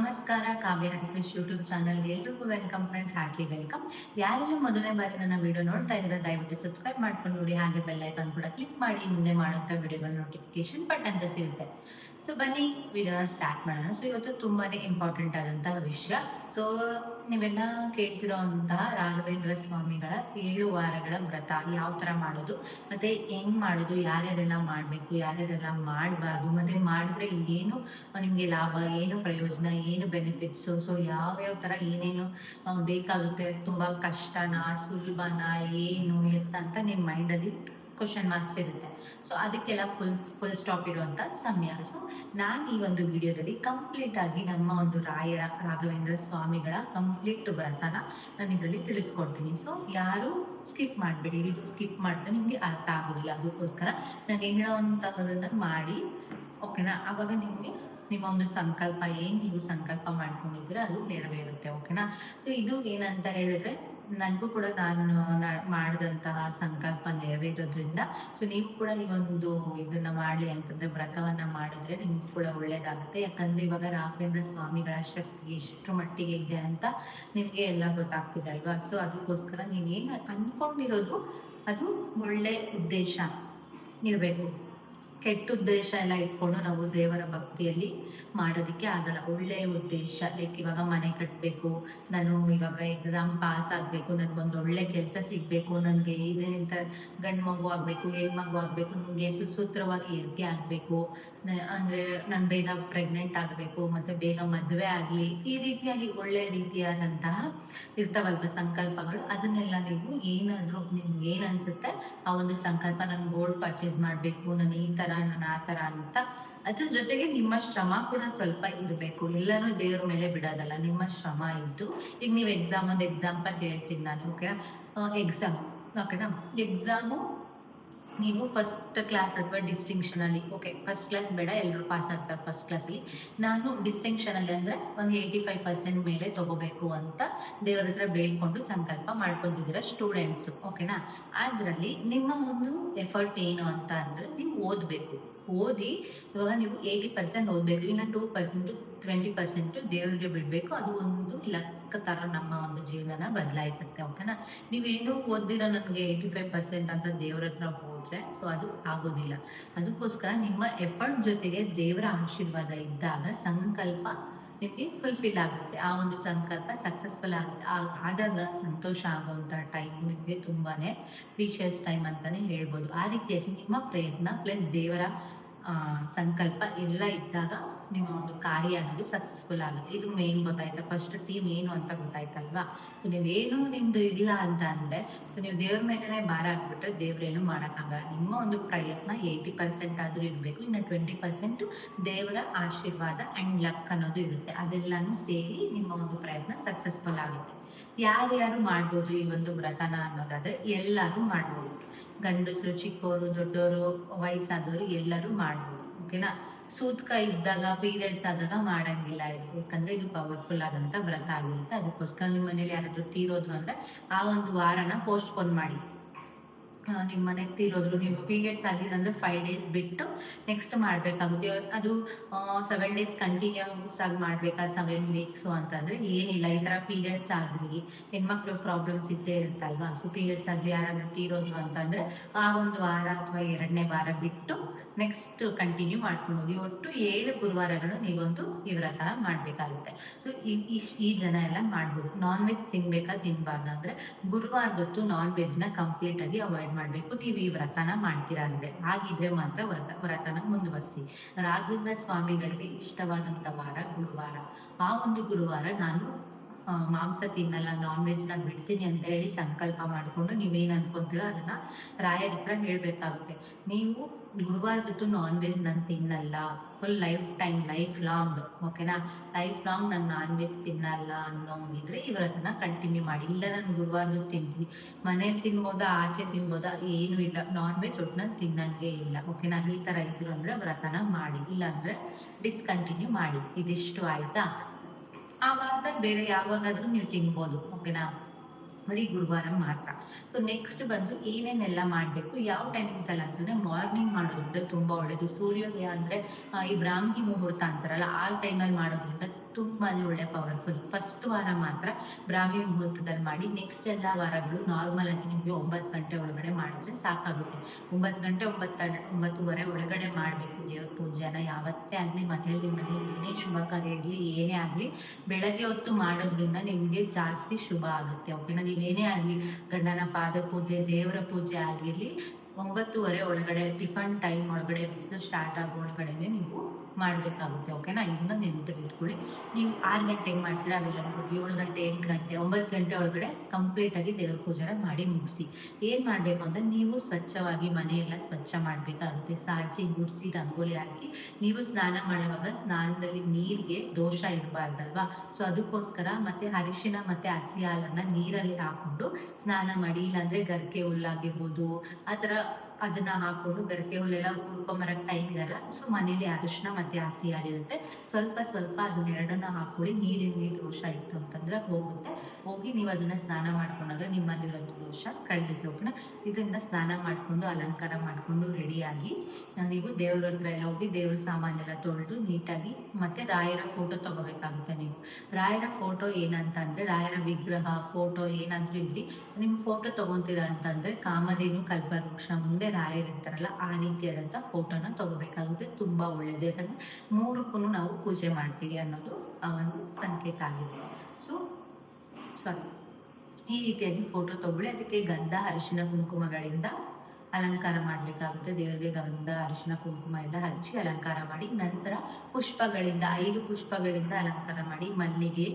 ನಮಸ್ಕಾರ. ಕಾವ್ಯ ಹರಿಕೃಷ್ಣ ಯೂಟ್ಯೂಬ್ ಚಾನಲ್ಗೆ ಎಲ್ರಿಗೂ ವೆಲ್ಕಮ್ ಫ್ರೆಂಡ್ಸ್, ಹಾರ್ಟ್ಲಿ ವೆಲ್ಕಮ್. ಯಾರೆಲ್ಲ ಮೊದಲನೇ ಬಾರಿ ನನ್ನ ವಿಡಿಯೋ ನೋಡ್ತಾ ಇದ್ರೆ ದಯವಿಟ್ಟು ಸಬ್ಸ್ಕ್ರೈಬ್ ಮಾಡ್ಕೊಂಡು ನೋಡಿ, ಹಾಗೆ ಬೆಲ್ ಐಕಾನ್ ಕೂಡ ಕ್ಲಿಕ್ ಮಾಡಿ ಮುಂದೆ ಮಾಡುವಂಥ ವಿಡಿಯೋಗಳ ನೋಟಿಫಿಕೇಶನ್ ಪಟ್ ಅಂತ ಸಿಗುತ್ತೆ. ಸೊ ಬನ್ನಿ ವಿಡಿಯೋನ ಸ್ಟಾರ್ಟ್ ಮಾಡೋಣ. ಸೊ ಇವತ್ತು ತುಂಬಾನೇ ಇಂಪಾರ್ಟೆಂಟ್ ಆದಂತಹ ವಿಷಯ. ಸೊ ನೀವೆಲ್ಲ ಕೇಳ್ತಿರೋಂತಹ ರಾಘವೇಂದ್ರ ಸ್ವಾಮಿಗಳ 7 ವಾರಗಳ ವ್ರತ ಯಾವ ತರ ಮಾಡೋದು, ಮತ್ತೆ ಹೆಂಗ್ ಮಾಡೋದು, ಯಾರ್ಯಾರೆಲ್ಲ ಮಾಡ್ಬೇಕು, ಯಾರ್ಯಾರೆಲ್ಲ ಮಾಡಬಾರ್ದು, ಮತ್ತೆ ಮಾಡಿದ್ರೆ ಏನು ನಿಮ್ಗೆ ಲಾಭ, ಏನು ಪ್ರಯೋಜನ, ಏನು ಬೆನಿಫಿಟ್ಸು, ಸೊ ಯಾವ್ಯಾವ ತರ ಏನೇನು ಬೇಕಾಗುತ್ತೆ, ತುಂಬಾ ಕಷ್ಟನಾ ಸುಲಭನಾ ಏನು ಎತ್ತ ಅಂತ ನಿಮ್ಮ ಮೈಂಡಲ್ಲಿ ಕ್ವಶನ್ ಮಾರ್ಕ್ಸ್ ಇರುತ್ತೆ. ಸೊ ಅದಕ್ಕೆಲ್ಲ ಫುಲ್ ಸ್ಟಾಪ್ ಇಡುವಂತ ಸಮಯ. ಸೊ ನಾನು ಈ ಒಂದು ವಿಡಿಯೋದಲ್ಲಿ ಕಂಪ್ಲೀಟ್ ಆಗಿ ನಮ್ಮ ಒಂದು ರಾಘವೇಂದ್ರ ಸ್ವಾಮಿಗಳ ಕಂಪ್ಲೀಟ್ ವ್ರತನ ನಾನು ಇದರಲ್ಲಿ ತಿಳಿಸ್ಕೊಡ್ತೀನಿ. ಸೊ ಯಾರು ಸ್ಕಿಪ್ ಮಾಡಬೇಡಿ, ಇದು ಸ್ಕಿಪ್ ಮಾಡಿದ್ರೆ ನಿಮ್ಗೆ ಅರ್ಥ ಆಗೋದಿಲ್ಲ. ಅದಕ್ಕೋಸ್ಕರ ನಾನು ಹೇಳೋವಂಥದ್ದನ್ನ ಮಾಡಿ, ಓಕೆನಾ? ಅವಾಗ ನಿಮಗೆ ನಿಮ್ಮ ಒಂದು ಸಂಕಲ್ಪ ಏನು ನೀವು ಸಂಕಲ್ಪ ಮಾಡ್ಕೊಂಡಿದ್ರೆ ಅದು ನೆರವೇರುತ್ತೆ, ಓಕೆನಾ? ಸೊ ಇದು ಏನಂತ ಹೇಳಿದ್ರೆ ನನಗೂ ಕೂಡ ನಾನು ಮಾಡಿದಂತಹ ಸಂಕಲ್ಪ ನೆರವೇರೋದ್ರಿಂದ, ಸೊ ನೀವು ಕೂಡ ಈ ಒಂದು ಇದನ್ನ ಮಾಡಲಿ ಅಂತಂದ್ರೆ, ವ್ರತವನ್ನ ಮಾಡಿದ್ರೆ ನಿಮ್ಗೆ ಕೂಡ ಒಳ್ಳೇದಾಗುತ್ತೆ. ಯಾಕಂದ್ರೆ ಇವಾಗ ರಾಘವೇಂದ್ರ ಸ್ವಾಮಿಗಳ ಶಕ್ತಿ ಎಷ್ಟು ಮಟ್ಟಿಗೆ ಇದೆ ಅಂತ ನಿಮ್ಗೆ ಎಲ್ಲ ಗೊತ್ತಾಗ್ತಿದೆ ಅಲ್ವಾ? ಸೊ ಅದಕ್ಕೋಸ್ಕರ ನೀವೇನು ಅನ್ಕೊಂಡಿರೋದು ಅದು ಒಳ್ಳೆ ಉದ್ದೇಶ ಇರಬೇಕು. ಕೆಟ್ಟ ಉದ್ದೇಶ ಎಲ್ಲ ಇಟ್ಕೊಂಡು ನಾವು ದೇವರ ಭಕ್ತಿಯಲ್ಲಿ ಮಾಡೋದಕ್ಕೆ ಆಗಲ್ಲ. ಒಳ್ಳೆಯ ಉದ್ದೇಶ, ಲೈಕ್ ಇವಾಗ ಮನೆ ಕಟ್ಟಬೇಕು, ನಾನು ಇವಾಗ ಎಕ್ಸಾಮ್ ಪಾಸ್ ಆಗಬೇಕು, ನನಗೊಂದು ಒಳ್ಳೆ ಕೆಲಸ ಸಿಗಬೇಕು, ನನಗೆ ಇದರಿಂದ ಗಂಡು ಮಗು ಆಗಬೇಕು, ಹೆಣ್ಣು ಮಗು ಆಗಬೇಕು, ನನಗೆ ಸುಸೂತ್ರವಾಗಿ ಹೆರಿಗೆ ಆಗಬೇಕು, ಅಂದರೆ ನಾನು ಬೇಗ ಪ್ರೆಗ್ನೆಂಟ್ ಆಗಬೇಕು, ಮತ್ತು ಬೇಗ ಮದುವೆ ಆಗಲಿ, ಈ ರೀತಿಯಾಗಿ ಒಳ್ಳೆ ರೀತಿಯಾದಂತಹ ಇರ್ತಾವಲ್ವ ಸಂಕಲ್ಪಗಳು. ಅದನ್ನೆಲ್ಲ ನೀವು ಏನಾದರೂ ನಿಮ್ಗೆ ಏನು ಅನಿಸುತ್ತೆ ಆ ಒಂದು ಸಂಕಲ್ಪ, ನಾನು ಗೋಲ್ಡ್ ಪರ್ಚೇಸ್ ಮಾಡಬೇಕು, ನಾನು ಈ ಥರ, ನಾನು ಆ ಥರ ಅಂತ, ಅದ್ರ ಜೊತೆಗೆ ನಿಮ್ಮ ಶ್ರಮ ಕೂಡ ಸ್ವಲ್ಪ ಇರಬೇಕು. ಎಲ್ಲನೂ ದೇವ್ರ ಮೇಲೆ ಬಿಡೋದಲ್ಲ, ನಿಮ್ಮ ಶ್ರಮ ಇದ್ದು. ಈಗ ನೀವು ಒಂದು ಎಕ್ಸಾಂಪಲ್ ಹೇಳ್ತೀನಿ ನಾನು, ಓಕೆನಾ? ಓಕೆನಾ? ಎಕ್ಸಾಮು ನೀವು ಫಸ್ಟ್ ಕ್ಲಾಸ್ ಅಥವಾ ಡಿಸ್ಟಿಂಕ್ಷನ್ ಅಲ್ಲಿ, ಓಕೆ ಫಸ್ಟ್ ಕ್ಲಾಸ್ ಬೇಡ, ಎಲ್ಲರೂ ಪಾಸ್ ಆಗ್ತಾರೆ ಫಸ್ಟ್ ಕ್ಲಾಸಲ್ಲಿ, ನಾನು ಡಿಸ್ಟಿಂಕ್ಷನ್ ಅಲ್ಲಿ ಅಂದರೆ ಒಂದು 85% ಮೇಲೆ ತಗೋಬೇಕು ಅಂತ ದೇವರ ಹತ್ರ ಬೇಡ್ಕೊಂಡು ಸಂಕಲ್ಪ ಮಾಡ್ಕೊಂಡಿದ್ದೀರ ಸ್ಟೂಡೆಂಟ್ಸು, ಓಕೆನಾ? ಅದರಲ್ಲಿ ನಿಮ್ಮ ಒಂದು ಎಫರ್ಟ್ ಏನು ಅಂತ ಅಂದರೆ, ನೀವು ಓದಬೇಕು. ಓದಿ ಇವಾಗ ನೀವು 80% ಓದಬೇಕು, ಇನ್ನು 2% 20% ದೇವರಿಗೆ ಬಿಡಬೇಕು. ಅದು ಒಂದು ಲೆಕ್ಕ ಥರ ನಮ್ಮ ಒಂದು ಜೀವನನ ಬದಲಾಯಿಸುತ್ತೆ, ಓಕೆನಾ? ನೀವೇನು ಓದಿರೋ ನನಗೆ 85% ಅಂತ ದೇವ್ರ ಹತ್ರ ಹೋದ್ರೆ ಸೊ ಅದು ಆಗೋದಿಲ್ಲ. ಅದಕ್ಕೋಸ್ಕರ ನಿಮ್ಮ ಎಫರ್ಟ್ ಜೊತೆಗೆ ದೇವರ ಆಶೀರ್ವಾದ ಇದ್ದಾಗ ಸಂಕಲ್ಪ ನಿಮಗೆ ಫುಲ್ಫಿಲ್ ಆಗುತ್ತೆ. ಆ ಒಂದು ಸಂಕಲ್ಪ ಸಕ್ಸಸ್ಫುಲ್ ಆಗುತ್ತೆ. ಆದಾಗ ಸಂತೋಷ ಆಗುವಂಥ ಟೈಮ್ ನಿಮಗೆ ತುಂಬಾನೇ ಪ್ರೀಶಿಯಸ್ ಟೈಮ್ ಅಂತಾನೆ ಹೇಳ್ಬೋದು. ಆ ರೀತಿಯಾಗಿ ನಿಮ್ಮ ಪ್ರಯತ್ನ ಪ್ಲಸ್ ದೇವರ ಸಂಕಲ್ಪ ಎಲ್ಲ ಇದ್ದಾಗ ನಿಮ್ಮ ಒಂದು ಕಾರ್ಯ ಅನ್ನೋದು ಸಕ್ಸಸ್ಫುಲ್ ಆಗುತ್ತೆ. ಇದು ಮೇನ್ ಗೊತ್ತಾಯ್ತಾ? ಫಸ್ಟ್ ಥೀಮ್ ಏನು ಅಂತ ಗೊತ್ತಾಯ್ತಲ್ವಾ? ಸೊ ನೀವೇನು ನಿಮ್ದು ಇಲ್ಲ ಅಂತ ಅಂದ್ರೆ, ಸೊ ನೀವು ದೇವ್ರ ಮೇಲೆನೆ ಭಾರ ಹಾಕ್ಬಿಟ್ರೆ ದೇವ್ರೇನು ಮಾಡೋಕ್ಕಾಗಲ್ಲ. ನಿಮ್ಮ ಒಂದು ಪ್ರಯತ್ನ 80% ಆದ್ರೂ ಇರಬೇಕು, ಇನ್ನು 20% ದೇವರ ಆಶೀರ್ವಾದ ಅಂಡ್ ಲಕ್ ಅನ್ನೋದು ಇರುತ್ತೆ. ಅದೆಲ್ಲಾನು ಸೇರಿ ನಿಮ್ಮ ಒಂದು ಪ್ರಯತ್ನ ಸಕ್ಸಸ್ಫುಲ್ ಆಗುತ್ತೆ. ಯಾರ್ಯಾರು ಮಾಡ್ಬೋದು ಈ ಒಂದು ವ್ರತನ ಅನ್ನೋದಾದ್ರೆ ಎಲ್ಲರೂ ಮಾಡ್ಬೋದು. ಗಂಡಸರು, ಚಿಕ್ಕವರು, ದೊಡ್ಡವರು, ವಯಸ್ಸಾದವರು ಎಲ್ಲರೂ ಮಾಡ್ಬೋದು, ಓಕೆನಾ? ಸೂತ್ಕ ಇದ್ದಾಗ, ಪೀರಿಯಡ್ಸ್ ಆದಾಗ ಮಾಡಂಗಿಲ್ಲ ಇದು, ಯಾಕಂದ್ರೆ ಇದು ಪವರ್ಫುಲ್ ಆದಂತ ವ್ರತ ಆಗಿರುತ್ತೆ. ಅದಕ್ಕೋಸ್ಕರ ನಿಮ್ಮ ಮನೇಲಿ ಯಾರಾದ್ರೂ ತೀರೋದ್ರು ಅಂದ್ರೆ ಆ ಒಂದು ವಾರನ ಪೋಸ್ಟ್ಪೋನ್ ಮಾಡಿ. ನಿಮ್ಮ ಮನೆಗೆ ತೀರೋದ್ರು, ನೀವು ಪೀರಿಯಡ್ಸ್ ಆಗಿದ್ರೆ ಅಂದ್ರೆ 5 days ಬಿಟ್ಟು ನೆಕ್ಸ್ಟ್ ಮಾಡಬೇಕಾಗುತ್ತೆ. ಅದು 7 days ಕಂಟಿನ್ಯೂಸ್ ಆಗಿ ಮಾಡಬೇಕಾ, 7 weeks ಅಂತಂದ್ರೆ ಏನಿಲ್ಲ. ಈ ಥರ ಪೀರಿಯಡ್ಸ್ ಆಗಲಿ, ಹೆಣ್ಮಕ್ಳು ಪ್ರಾಬ್ಲಮ್ಸ್ ಇದ್ದೇ ಇರುತ್ತಲ್ವಾ? ಸೊ ಪೀರಿಯಡ್ಸ್ ಆಗಲಿ ಯಾರಾದ್ರೂ ತೀರೋದ್ರು ಅಂತಂದ್ರೆ ಆ ಒಂದು ವಾರ ಅಥವಾ 2ನೇ ವಾರ ಬಿಟ್ಟು ನೆಕ್ಸ್ಟ್ ಕಂಟಿನ್ಯೂ ಮಾಡ್ಕೊಂಡು ಹೋಗಿ. ಒಟ್ಟು 7 ಗುರುವಾರಗಳು ನೀವೊಂದು ಈ ವ್ರತ ಮಾಡಬೇಕಾಗುತ್ತೆ. ಸೊ ಈ ಜನ ಎಲ್ಲ ಮಾಡ್ಬೋದು. ನಾನ್ ವೆಜ್ ತಿನ್ಬೇಕಾ ತಿನ್ಬಾರ್ದು ಅಂದ್ರೆ, ಗುರುವಾರದೊತ್ತು ನಾನ್ ವೆಜ್ನ ಕಂಪ್ಲೀಟ್ ಆಗಿ ಅವಾಯ್ಡ್ ಮಾಡಬೇಕು ನೀವು ಈ ವ್ರತನ ಮಾಡ್ತೀರಾ ಅಂದ್ರೆ. ಹಾಗಿದ್ರೆ ಮಾತ್ರ ವ್ರತನ ಮುಂದುವರಿಸಿ. ರಾಘವೇಂದ್ರ ಸ್ವಾಮಿಗಳಿಗೆ ಇಷ್ಟವಾದಂಥ ವಾರ ಗುರುವಾರ. ಆ ಒಂದು ಗುರುವಾರ ನಾನು ಮಾಂಸ ತಿನ್ನಲ್ಲ, ನಾನ್ ವೆಜ್ನ ಬಿಡ್ತೀನಿ ಅಂತ ಹೇಳಿ ಸಂಕಲ್ಪ ಮಾಡಿಕೊಂಡು ನೀವೇನು ಅನ್ಕೊಂತೀರೋ ಅದನ್ನ ರಾಯರ ಹತ್ರ ಹೇಳಬೇಕಾಗುತ್ತೆ. ನೀವು ಗುರುವಾರದೊತ್ತು ನಾನ್ ವೆಜ್ ನಾನು ತಿನ್ನಲ್ಲ, ಫುಲ್ ಲೈಫ್ ಲಾಂಗ್, ಓಕೆನಾ? ಲೈಫ್ ಲಾಂಗ್ ನಾನು ನಾನ್ ವೆಜ್ ತಿನ್ನಲ್ಲ ಅನ್ನೋಂಗಿದ್ರೆ ಈ ವ್ರತನ ಕಂಟಿನ್ಯೂ ಮಾಡಿ. ಇಲ್ಲ ನಾನು ಗುರುವಾರದ್ದು ತಿಂತೀನಿ, ಮನೇಲಿ ತಿನ್ಬೋದಾ, ಆಚೆ ತಿನ್ಬೋದಾ, ಏನು ಇಲ್ಲ, ನಾನ್ ವೆಜ್ ಒಟ್ಟಿನಲ್ಲಿ ತಿನ್ನಂಗೆ ಇಲ್ಲ, ಓಕೆನಾ? ಈ ಥರ ಇದ್ರು ಅಂದರೆ ವ್ರತನ ಮಾಡಿ, ಇಲ್ಲಾಂದರೆ ಡಿಸ್ಕಂಟಿನ್ಯೂ ಮಾಡಿ. ಇದಿಷ್ಟು ಆಯಿತಾ? ಆ ವಾರದಲ್ಲಿ ಬೇರೆ ಯಾವಾಗಾದ್ರೂ ನೀವು ತಿನ್ಬೋದು, ಓಕೆನಾ? ಬರೀ ಗುರುವಾರ ಮಾತ್ರ. ಸೊ ನೆಕ್ಸ್ಟ್ ಬಂದು ಏನೇನೆಲ್ಲ ಮಾಡಬೇಕು, ಯಾವ ಟೈಮಿಂಗ್ಸ್ ಎಲ್ಲ ಅಂತಂದರೆ, ಮಾರ್ನಿಂಗ್ ಮಾಡೋದ್ರಿಂದ ತುಂಬ ಒಳ್ಳೆಯದು. ಸೂರ್ಯೋದಯ ಅಂದರೆ ಈ ಬ್ರಾಹ್ಮಿ ಮುಹೂರ್ತ ಅಂತಾರಲ್ಲ, ಆ ಟೈಮಲ್ಲಿ ಮಾಡೋದ್ರಿಂದ ತುಂಬಾ ಒಳ್ಳೆ ಪವರ್ಫುಲ್. ಫಸ್ಟ್ ವಾರ ಮಾತ್ರ ಬ್ರಾಹ್ಮಿ ಮುಹೂರ್ತದಲ್ಲಿ ಮಾಡಿ, ನೆಕ್ಸ್ಟ್ ಎಲ್ಲ ವಾರಗಳು ನಾರ್ಮಲ್ ಆಗಿ ನಿಮಗೆ 9 ಗಂಟೆ ಒಳಗಡೆ ಮಾಡಿದ್ರೆ ಸಾಕಾಗುತ್ತೆ. 9 ಗಂಟೆ 9:30 ಒಳಗಡೆ ಮಾಡಬೇಕು ದೇವ್ರ ಪೂಜೆನ. ಯಾವತ್ತೇ ಆಗಲಿ ಮನೆಯಲ್ಲಿ ಏನೇ ಶುಭ ಕಾರ್ಯ ಇರಲಿ ಏನೇ ಆಗಲಿ ಬೆಳಗ್ಗೆ ಹೊತ್ತು ಮಾಡೋದ್ರಿಂದ ನಿಮಗೆ ಜಾಸ್ತಿ ಶುಭ ಆಗುತ್ತೆ. ಓಕೆನಾ? ನೀವೇನೇ ಆಗಲಿ ಗಂಡನ ಪಾದ ಪೂಜೆ ದೇವರ ಪೂಜೆ ಆಗಿರಲಿ 9:30 ಒಳಗಡೆ ಟಿಫನ್ ಟೈಮ್ ಒಳಗಡೆ ಬಿಸಿಲು ಸ್ಟಾರ್ಟ್ ಆಗೋ ಒಳಗಡೆ ನೀವು ಮಾಡಬೇಕಾಗುತ್ತೆ. ಓಕೆನಾ? ಇದನ್ನ ನೆನಪಿಟ್ಕೊಳ್ಳಿ. ನೀವು 6 ಗಂಟೆಗೆ ಮಾಡ್ತೀರಾ ಅವೆಲ್ಲ 7 ಗಂಟೆ 8 ಗಂಟೆ 9 ಗಂಟೆ ಒಳಗಡೆ ಕಂಪ್ಲೀಟಾಗಿ ದೇವ್ರ ಪೂಜೆನ ಮಾಡಿ ಮುಗಿಸಿ. ಏನು ಮಾಡಬೇಕು ಅಂದರೆ ನೀವು ಸ್ವಚ್ಛವಾಗಿ ಮನೆಯೆಲ್ಲ ಸ್ವಚ್ಛ ಮಾಡಬೇಕಾಗುತ್ತೆ. ಸಾರಿಸಿ ಗುಡಿಸಿ ರಂಗೋಲಿ ಹಾಕಿ ನೀವು ಸ್ನಾನ ಮಾಡುವಾಗ ಸ್ನಾನದಲ್ಲಿ ನೀರಿಗೆ ದೋಷ ಇರಬಾರ್ದಲ್ವಾ? ಸೊ ಅದಕ್ಕೋಸ್ಕರ ಮತ್ತೆ ಅರಿಶಿನ ಮತ್ತು ಹಸಿ ಹಾಲನ್ನು ನೀರಲ್ಲಿ ಹಾಕ್ಕೊಂಡು ಸ್ನಾನ ಮಾಡಿ. ಇಲ್ಲಾಂದರೆ ಗರಿಕೆ ಹುಲ್ಲಾಗಿರ್ಬೋದು ಆ ಥರ ಅದನ್ನ ಹಾಕೊಂಡು ಗರಿಕೆ ಹುಲ್ಲೆಲ್ಲ ಹುಡ್ಕೊಂಬರಕ್ಕೆ ಟೈಮ್ ಇರಲ್ಲ. ಸೊ ಮನೇಲಿ ಅರಿಶಿನ ಮತ್ತು ಹಸಿ ಹಾಲಿರುತ್ತೆ, ಸ್ವಲ್ಪ ಅದನ್ನೆರಡನ್ನ ಹಾಕೊಳ್ಳಿ. ನೀರಿನ ದೋಷ ಇತ್ತು ಅಂತಂದ್ರೆ ಹೋಗಿ ನೀವು ಅದನ್ನ ಸ್ನಾನ ಮಾಡ್ಕೊಂಡಾಗ ನಿಮ್ಮಲ್ಲಿರೋದು ದೋಷ ಕಳೆಯುತ್ತೆ. ಓಕೆನಾ? ಇದರಿಂದ ಸ್ನಾನ ಮಾಡಿಕೊಂಡು ಅಲಂಕಾರ ಮಾಡಿಕೊಂಡು ರೆಡಿಯಾಗಿ ನೀವು ದೇವ್ರ ಹತ್ರ ಎಲ್ಲ ಹೋಗಿ ದೇವ್ರ ಸಾಮಾನೆಲ್ಲ ತೊಳೆದು ನೀಟಾಗಿ ಮತ್ತೆ ರಾಯರ ಫೋಟೋ ತಗೋಬೇಕಾಗುತ್ತೆ. ನೀವು ರಾಯರ ಫೋಟೋ ಏನಂತ ಅಂದರೆ ರಾಯರ ವಿಗ್ರಹ ಫೋಟೋ ಏನಾದರೂ ಇರಲಿ, ನಿಮ್ಮ ಫೋಟೋ ತಗೊತೀರಾ ಅಂತಂದರೆ ಕಾಮಧೇನು ಕಲ್ಪವೃಕ್ಷ ಮುಂದೆ ರಾಯರಿರ್ತಾರಲ್ಲ ಆ ರೀತಿಯಾದಂಥ ಫೋಟೋನ ತಗೋಬೇಕಾಗುತ್ತೆ. ತುಂಬ ಒಳ್ಳೆಯದು. ಯಾಕಂದರೆ 3ಕ್ಕೂ ನಾವು ಪೂಜೆ ಮಾಡ್ತೀವಿ ಅನ್ನೋದು ಆ ಒಂದು ಸಂಕೇತ ಆಗಿದೆ. ಸೊ ಈ ರೀತಿಯಾಗಿ ಫೋಟೋ ತಗೊಳ್ಳಿ. ಅದಕ್ಕೆ ಗಂಧ ಅರಿಶಿನ ಕುಂಕುಮಗಳಿಂದ ಅಲಂಕಾರ ಮಾಡಬೇಕಾಗುತ್ತೆ. ದೇವರಿಗೆ ಗಂಧ ಅರಿಶಿನ ಕುಂಕುಮ ಎಲ್ಲ ಹಚ್ಚಿ ಅಲಂಕಾರ ಮಾಡಿ, ನಂತರ ಪುಷ್ಪಗಳಿಂದ 5 ಪುಷ್ಪಗಳಿಂದ ಅಲಂಕಾರ ಮಾಡಿ. ಮಲ್ಲಿಗೆ,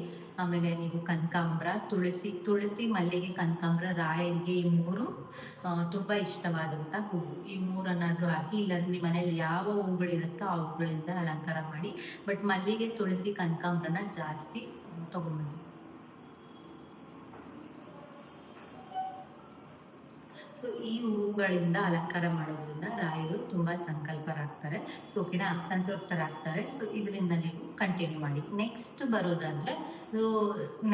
ಆಮೇಲೆ ನೀವು ಕನಕಾಂಬ್ರ, ತುಳಸಿ ಮಲ್ಲಿಗೆ ಕನಕಾಂಬ್ರ ರಾಯರಿಗೆ ಈ 3 ತುಂಬ ಇಷ್ಟವಾದಂಥ ಹೂವು. ಈ 3 ಹಾಕಿ, ಇಲ್ಲಾಂದ್ರೆ ನಿಮ್ಮ ಮನೇಲಿ ಯಾವ ಹೂಗಳಿರುತ್ತೋ ಆ ಹೂಗಳಿಂದ ಅಲಂಕಾರ ಮಾಡಿ. ಬಟ್ ಮಲ್ಲಿಗೆ ತುಳಸಿ ಕನಕಾಂಬ್ರನ ಜಾಸ್ತಿ ತಗೊಂಡ್ಬನ್ನಿ. ಸೊ ಈ ಹೂವುಗಳಿಂದ ಅಲಂಕಾರ ಮಾಡೋದ್ರಿಂದ ರಾಯರು ತುಂಬ ಸಂಕಲ್ಪರಾಗ್ತಾರೆ. ಸೊ ಓಕೆನಾ? ಸಂತೃಪ್ತರಾಗ್ತಾರೆ. ಸೊ ಇದರಿಂದ ನೀವು ಕಂಟಿನ್ಯೂ ಮಾಡಿ. ನೆಕ್ಸ್ಟ್ ಬರೋದಾದರೆ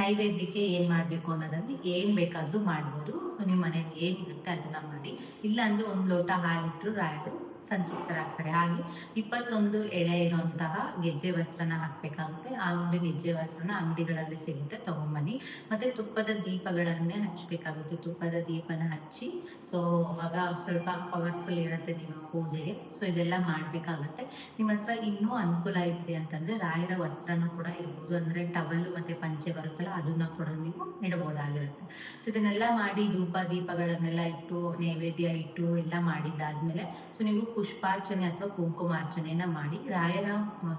ನೈವೇದ್ಯಕ್ಕೆ ಏನು ಮಾಡಬೇಕು ಅನ್ನೋದನ್ನು ಏನು ಬೇಕಾದರೂ ಮಾಡ್ಬೋದು. ಸೊ ನಿಮ್ಮ ಮನೇಲಿ ಏನಿರುತ್ತೆ ಅದನ್ನು ಮಾಡಿ. ಇಲ್ಲಾಂದರೆ 1 ಲೋಟ ಹಾಲಿಟ್ಟರು ರಾಯರು ಸಂತೃಪ್ತರಾಗ್ತಾರೆ. ಹಾಗೆ 21 ಎಳೆ ಇರುವಂತಹ ಗೆಜ್ಜೆ ವಸ್ತ್ರನ ಹಾಕಬೇಕಾಗುತ್ತೆ. ಆ ಒಂದು ಗೆಜ್ಜೆ ವಸ್ತ್ರನ ಅಂಗಡಿಗಳಲ್ಲಿ ಸಿಗುತ್ತೆ, ತಗೊಂಬನ್ನಿ. ಮತ್ತು ತುಪ್ಪದ ದೀಪಗಳನ್ನೇ ಹಚ್ಚಬೇಕಾಗುತ್ತೆ. ತುಪ್ಪದ ದೀಪನ ಹಚ್ಚಿ, ಸೊ ಅವಾಗ ಸ್ವಲ್ಪ ಪವರ್ಫುಲ್ ಇರುತ್ತೆ ನಿಮ್ಮ ಪೂಜೆಗೆ. ಸೊ ಇದೆಲ್ಲ ಮಾಡಬೇಕಾಗತ್ತೆ. ನಿಮ್ಮ ಹತ್ರ ಇನ್ನೂ ಅನುಕೂಲ ಇದೆ ಅಂತಂದರೆ ರಾಯರ ವಸ್ತ್ರನೂ ಕೂಡ ಇಡ್ಬೋದು. ಅಂದರೆ ಟವಲು ಮತ್ತು ಪಂಚೆ ಬರುತ್ತಲ್ಲ ಅದನ್ನು ಕೂಡ ನೀವು ಇಡ್ಬೋದಾಗಿರುತ್ತೆ. ಸೊ ಇದನ್ನೆಲ್ಲ ಮಾಡಿ ಧೂಪ ದೀಪಗಳನ್ನೆಲ್ಲ ಇಟ್ಟು ನೈವೇದ್ಯ ಇಟ್ಟು ಎಲ್ಲ ಮಾಡಿದ್ದಾದ್ಮೇಲೆ ಸೊ ನೀವು ಪುಷ್ಪಾರ್ಚನೆ ಅಥವಾ ಕುಂಕುಮಾರ್ಚನೆಯನ್ನು ಮಾಡಿ ರಾಯರ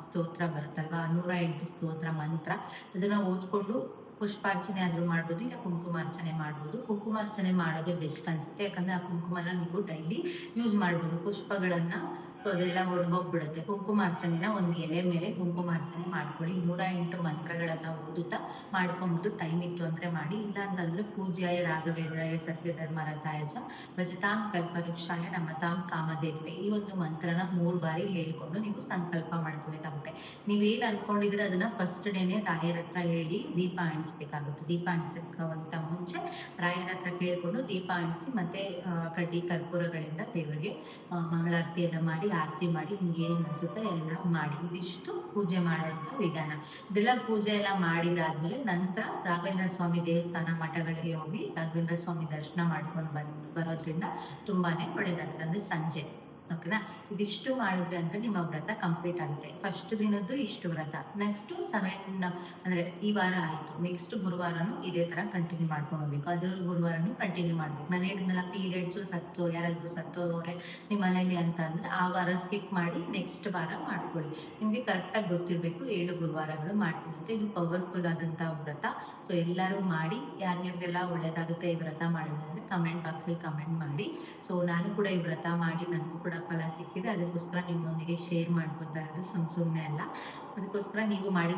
ಸ್ತೋತ್ರ ಬರುತ್ತಲ್ವ 108 ಸ್ತೋತ್ರ ಮಂತ್ರ, ಅದನ್ನು ಓದ್ಕೊಂಡು ಪುಷ್ಪಾರ್ಚನೆ ಆದರೂ ಮಾಡ್ಬೋದು, ಇಲ್ಲ ಕುಂಕುಮಾರ್ಚನೆ ಮಾಡ್ಬೋದು. ಕುಂಕುಮಾರ್ಚನೆ ಮಾಡೋದೇ ಬೆಸ್ಟ್ ಅನಿಸುತ್ತೆ. ಯಾಕಂದರೆ ಆ ಕುಂಕುಮನ ನೀವು ಡೈಲಿ ಯೂಸ್ ಮಾಡ್ಬೋದು. ಪುಷ್ಪಗಳನ್ನು ಸೊ ಅದೆಲ್ಲ ಹೊರಗೋಗ್ಬಿಡುತ್ತೆ. ಕುಂಕುಮಾರ್ಚನೆನ ಒಂದು ಎಲೆ ಮೇಲೆ ಕುಂಕುಮಾರ್ಚನೆ ಮಾಡ್ಕೊಳ್ಳಿ. 108 ಮಂತ್ರಗಳನ್ನು ಓದುತ್ತಾ ಮಾಡ್ಕೊಬೋದು. ಟೈಮ್ ಇತ್ತು ಅಂದರೆ ಮಾಡಿ. ಇಲ್ಲ ಅಂತಂದರೆ ಪೂಜ್ಯಾಯ ರಾಘವೇಂದ್ರಾಯ ಸತ್ಯಧರ್ಮರಥಾಯ ಚ ಭಜತಾಂ ಕಲ್ಪವೃಕ್ಷಾಯ ನಮತಾಂ ಕಾಮಧೇನುವೆ ಈ ಒಂದು ಮಂತ್ರನ 3 ಬಾರಿ ಹೇಳಿಕೊಂಡು ನೀವು ಸಂಕಲ್ಪ ಮಾಡ್ಕೊಬೇಕಾಗುತ್ತೆ. ನೀವೇನು ಅಂದ್ಕೊಂಡಿದ್ರೆ ಅದನ್ನು ಫಸ್ಟ್ ಡೇನೇ ರಾಯರ ಹತ್ರ ಹೇಳಿ ದೀಪ ಅಂಟಿಸ್ಬೇಕಾಗುತ್ತೆ. ದೀಪ ಅಂಟಿಸೋಕ್ಕಿಂತ ಮುಂಚೆ ರಾಯರ ಹತ್ರ ಕೇಳಿಕೊಂಡು ದೀಪ ಅಂಟಿಸಿ ಮತ್ತೆ ಕಡ್ಡಿ ಕರ್ಪೂರಗಳಿಂದ ದೇವರಿಗೆ ಮಂಗಳಾರತಿ ಎಲ್ಲ ಮಾಡಿ ಆರತಿ ಮಾಡಿ ನಿಮ್ಗೆ ಏನು ಅನಿಸುತ್ತೆ ಎಲ್ಲ ಮಾಡಿ. ಇದಿಷ್ಟು ಪೂಜೆ ಮಾಡೋಂಥ ವಿಧಾನ. ಇದೆಲ್ಲ ಪೂಜೆ ಎಲ್ಲ ಮಾಡಿದಾದ್ಮೇಲೆ ನಂತರ ರಾಘವೇಂದ್ರ ಸ್ವಾಮಿ ದೇವಸ್ಥಾನ ಮಠಗಳಿಗೆ ಹೋಗಿ ರಾಘವೇಂದ್ರ ಸ್ವಾಮಿ ದರ್ಶನ ಮಾಡ್ಕೊಂಡು ಬರೋದ್ರಿಂದ ತುಂಬಾನೇ ಒಳ್ಳೇದಾಗುತ್ತೆ. ಅಂದರೆ ಸಂಜೆ. ಓಕೆನಾ? ಇದಿಷ್ಟು ಮಾಡಿದ್ರೆ ಅಂದರೆ ನಿಮ್ಮ ವ್ರತ ಕಂಪ್ಲೀಟ್ ಆಗುತ್ತೆ. ಫಸ್ಟ್ ದಿನದ್ದು ಇಷ್ಟು ವ್ರತ. ನೆಕ್ಸ್ಟು 7 ಅಂದರೆ ಈ ವಾರ ಆಯಿತು. ನೆಕ್ಸ್ಟ್ ಗುರುವಾರನೂ ಇದೇ ಥರ ಕಂಟಿನ್ಯೂ ಮಾಡ್ಕೊಂಡು ಹೋಗ್ಬೇಕು. ಅದರಲ್ಲಿ ಗುರುವಾರನೂ ಕಂಟಿನ್ಯೂ ಮಾಡಬೇಕು. ನಾನು ಹೇಳಿದ್ನಲ್ಲ ಪೀರಿಯಡ್ಸು ಯಾರಾದರೂ ಸತ್ತೋದವ್ರೆ ನಿಮ್ಮ ಮನೇಲಿ ಅಂತ ಅಂದರೆ ಆ ವಾರ ಸ್ಕಿಪ್ ಮಾಡಿ ನೆಕ್ಸ್ಟ್ ವಾರ ಮಾಡ್ಕೊಳ್ಳಿ. ನಿಮಗೆ ಕರೆಕ್ಟಾಗಿ ಗೊತ್ತಿರಬೇಕು 7 ಗುರುವಾರಗಳು ಮಾಡ್ತೀನಿ ಅಂತ. ಇದು ಪವರ್ಫುಲ್ ಆದಂಥ ವ್ರತ. ಸೊ ಎಲ್ಲರೂ ಮಾಡಿ. ಯಾರ್ಯಾರಿಗೆಲ್ಲ ಒಳ್ಳೇದಾಗುತ್ತೆ ಈ ವ್ರತ ಮಾಡೋದಂದರೆ ಕಮೆಂಟ್ ಬಾಕ್ಸಲ್ಲಿ ಕಮೆಂಟ್ ಮಾಡಿ. ಸೊ ನಾನು ಕೂಡ ಈ ವ್ರತ ಮಾಡಿ ನನಗೂ ಕೂಡ ಫಲ ಸಿಕ್ಕಿದೆ. ಅದಕ್ಕೋಸ್ಕರ ನಿಮ್ಮೊಂದಿಗೆ ಶೇರ್ ಮಾಡ್ಕೊತಾ ಇರೋದು ಸುಮ್ಮನೆ ಅಲ್ಲ. ಅದಕ್ಕೋಸ್ಕರ ನೀವು ಮಾಡಿ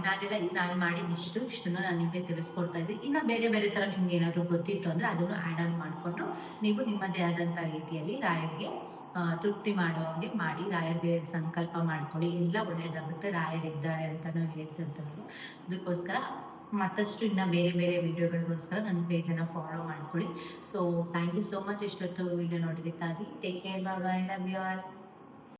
ನಾನು ಮಾಡಿದ ಇಷ್ಟನ್ನು ನಾನು ನಿಮಗೆ ತಿಳಿಸ್ಕೊಡ್ತಾ ಇದ್ದೆ. ಇನ್ನು ಬೇರೆ ಥರ ನಿಮ್ಗೆ ಏನಾದರೂ ಗೊತ್ತಿತ್ತು ಅಂದರೆ ಅದನ್ನು ಆ್ಯಡ್ ಆನ್ ಮಾಡಿಕೊಂಡು ನೀವು ನಿಮ್ಮದೇ ಆದಂಥ ರೀತಿಯಲ್ಲಿ ರಾಯರಿಗೆ ತೃಪ್ತಿ ಮಾಡೋ ಹಾಗೆ ಮಾಡಿ ರಾಯರಿಗೆ ಸಂಕಲ್ಪ ಮಾಡ್ಕೊಳ್ಳಿ. ಎಲ್ಲ ಒಳ್ಳೆಯದಾಗುತ್ತೆ. ರಾಯರಿದ್ದಾರೆ ಅಂತ ನಾವು ಹೇಳ್ತಿರ್ತಾರೆ. ಅದಕ್ಕೋಸ್ಕರ ಮತ್ತಷ್ಟು ಇನ್ನು ಬೇರೆ ವಿಡಿಯೋಗಳಿಗೋಸ್ಕರ ನನ್ನ ಪೇಜನ್ನು ಫಾಲೋ ಮಾಡ್ಕೊಳ್ಳಿ. So thank you so much ಇಷ್ಟೊತ್ತು ವಿಡಿಯೋ ನೋಡೋದಕ್ಕಾಗಿ. Take care, bye, love you all.